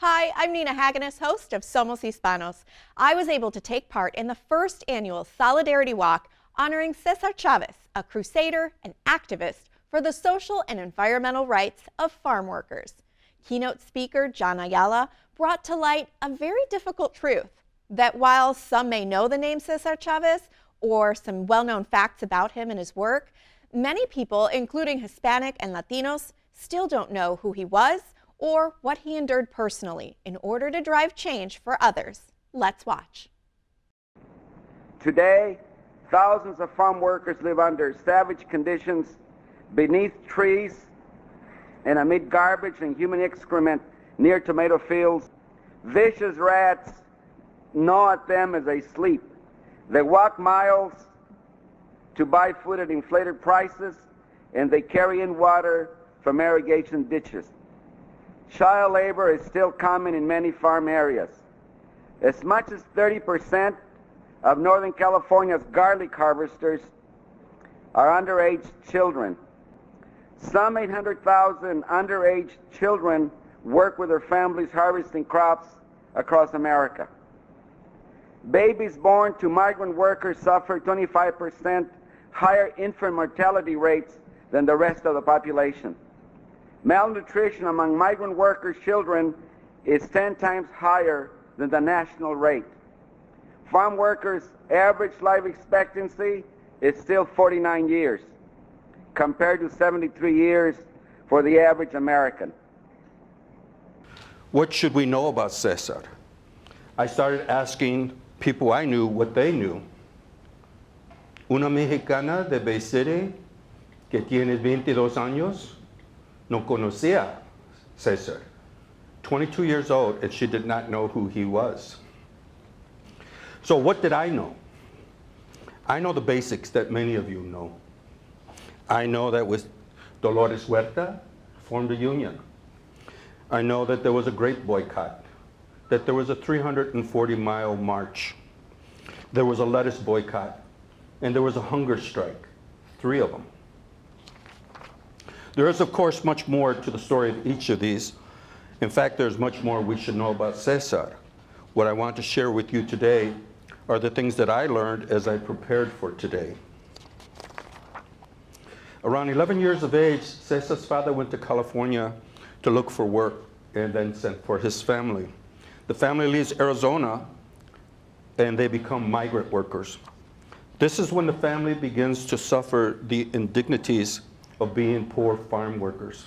Hi, I'm Nina Hageness, host of Somos, Hispanos. I was able to take part in the first annual Solidarity Walk honoring Cesar Chavez, a crusader and activist for the social and environmental rights of farm workers. Keynote speaker John Ayala brought to light a very difficult truth, that while some may know the name Cesar Chavez or some well-known facts about him and his work, many people, including Hispanic and Latinos, still don't know who he was or what he endured personally in order to drive change for others. Let's watch. Today, thousands of farm workers live under savage conditions, beneath trees, and amid garbage and human excrement near tomato fields. Vicious rats gnaw at them as they sleep. They walk miles to buy food at inflated prices, and they carry in water from irrigation ditches. Child labor is still common in many farm areas. As much as 30% of Northern California's garlic harvesters are underage children. Some 800,000 underage children work with their families harvesting crops across America. Babies born to migrant workers suffer 25% higher infant mortality rates than the rest of the population. Malnutrition among migrant workers' children is 10 times higher than the national rate. Farm workers' average life expectancy is still 49 years, compared to 73 years for the average American. What should we know about Cesar? I started asking people I knew what they knew. Una mexicana de Bay City que tiene 22 años no conocía Cesar. 22 years old, and she did not know who he was. So what did I know? I know the basics that many of you know. I know that with Dolores Huerta formed a union. I know that there was a great boycott, that there was a 340-mile march. There was a lettuce boycott, and there was a hunger strike, 3 of them. There is, of course, much more to the story of each of these. In fact, there's much more we should know about Cesar. What I want to share with you today are the things that I learned as I prepared for today. Around 11 years of age, Cesar's father went to California to look for work and then sent for his family. The family leaves Arizona and they become migrant workers. This is when the family begins to suffer the indignities of being poor farm workers.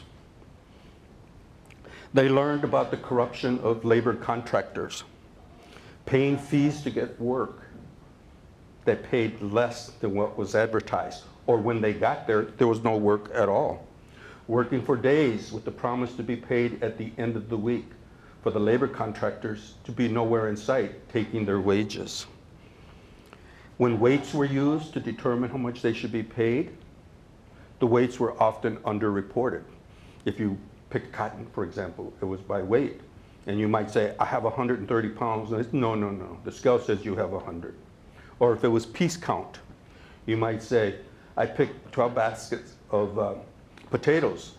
They learned about the corruption of labor contractors, paying fees to get work that paid less than what was advertised, or when they got there, there was no work at all. Working for days with the promise to be paid at the end of the week, for the labor contractors to be nowhere in sight, taking their wages. When weights were used to determine how much they should be paid, the weights were often underreported. If you picked cotton, for example, it was by weight. And you might say, I have 130 pounds. And it's, no, the scale says you have 100. Or if it was piece count, you might say, I picked 12 baskets of potatoes.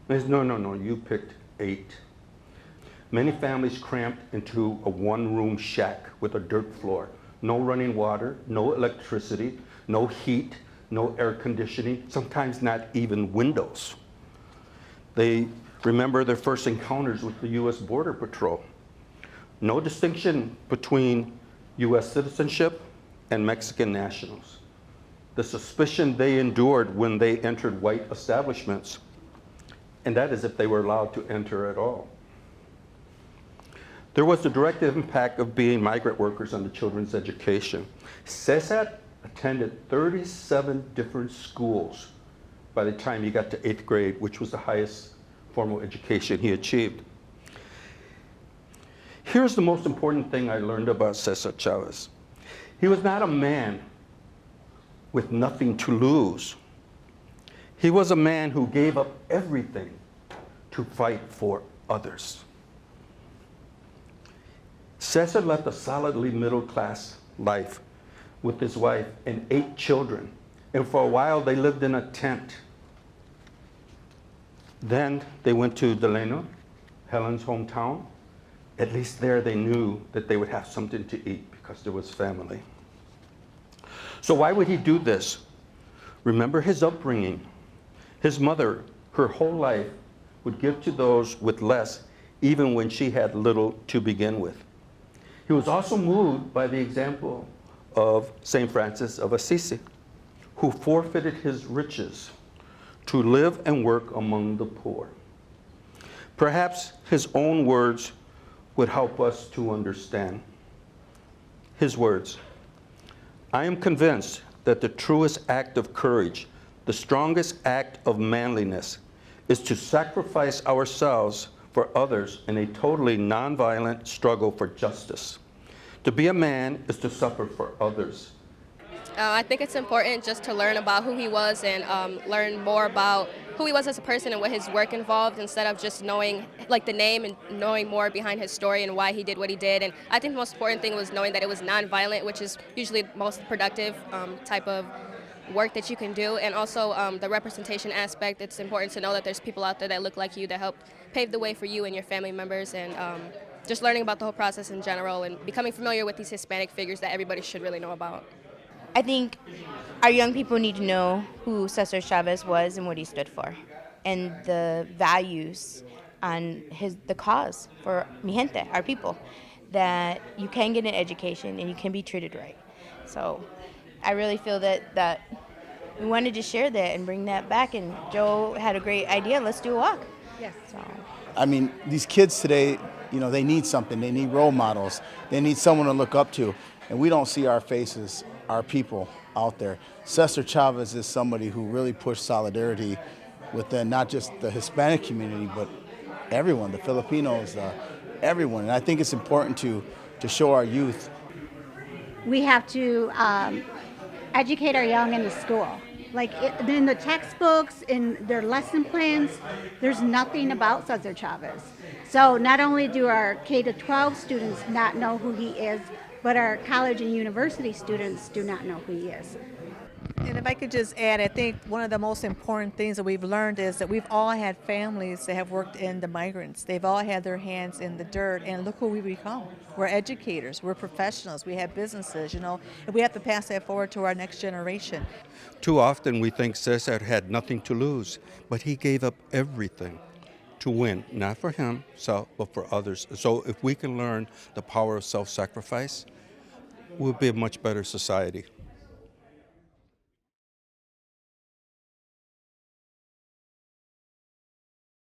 And it's, no, you picked 8. Many families cramped into a one-room shack with a dirt floor. No running water, no electricity, no heat, no air conditioning, sometimes not even windows. They remember their first encounters with the U.S. Border Patrol. No distinction between U.S. citizenship and Mexican nationals. The suspicion they endured when they entered white establishments, and that is if they were allowed to enter at all. There was the direct impact of being migrant workers on the children's education. Cesar attended 37 different schools by the time he got to 8th grade, which was the highest formal education he achieved. Here's the most important thing I learned about Cesar Chavez. He was not a man with nothing to lose. He was a man who gave up everything to fight for others. Cesar led a solidly middle-class life with his wife and 8 children. And for a while, they lived in a tent. Then they went to Delano, Helen's hometown. At least there they knew that they would have something to eat because there was family. So why would he do this? Remember his upbringing. His mother, her whole life, would give to those with less, even when she had little to begin with. He was also moved by the example of St. Francis of Assisi, who forfeited his riches to live and work among the poor. Perhaps his own words would help us to understand. His words, "I am convinced that the truest act of courage, the strongest act of manliness, is to sacrifice ourselves for others in a totally nonviolent struggle for justice. To be a man is to suffer for others." I think it's important just to learn about who he was and learn more about who he was as a person and what his work involved, instead of just knowing like the name and knowing more behind his story and why he did what he did. And I think the most important thing was knowing that it was nonviolent, which is usually the most productive type of work that you can do. And also the representation aspect. It's important to know that there's people out there that look like you that help pave the way for you and your family members, and just learning about the whole process in general and becoming familiar with these Hispanic figures that everybody should really know about. I think our young people need to know who Cesar Chavez was and what he stood for, and the values on the cause for mi gente, our people, that you can get an education and you can be treated right. So I really feel that we wanted to share that and bring that back, and Joe had a great idea. Let's do a walk. Yes. So. I mean, these kids today, they need something. They need role models. They need someone to look up to. And we don't see our faces, our people out there. Cesar Chavez is somebody who really pushed solidarity within not just the Hispanic community, but everyone, the Filipinos, everyone. And I think it's important to show our youth. We have to educate our young in the school. Like in the textbooks, in their lesson plans, there's nothing about Cesar Chavez. So not only do our K-12 students not know who he is, but our college and university students do not know who he is. And if I could just add, I think one of the most important things that we've learned is that we've all had families that have worked in the migrants. They've all had their hands in the dirt, and look who we become. We're educators, we're professionals, we have businesses, and we have to pass that forward to our next generation. Too often we think Cesar had nothing to lose, but he gave up everything to win, not for himself, but for others. So if we can learn the power of self-sacrifice, we'll be a much better society.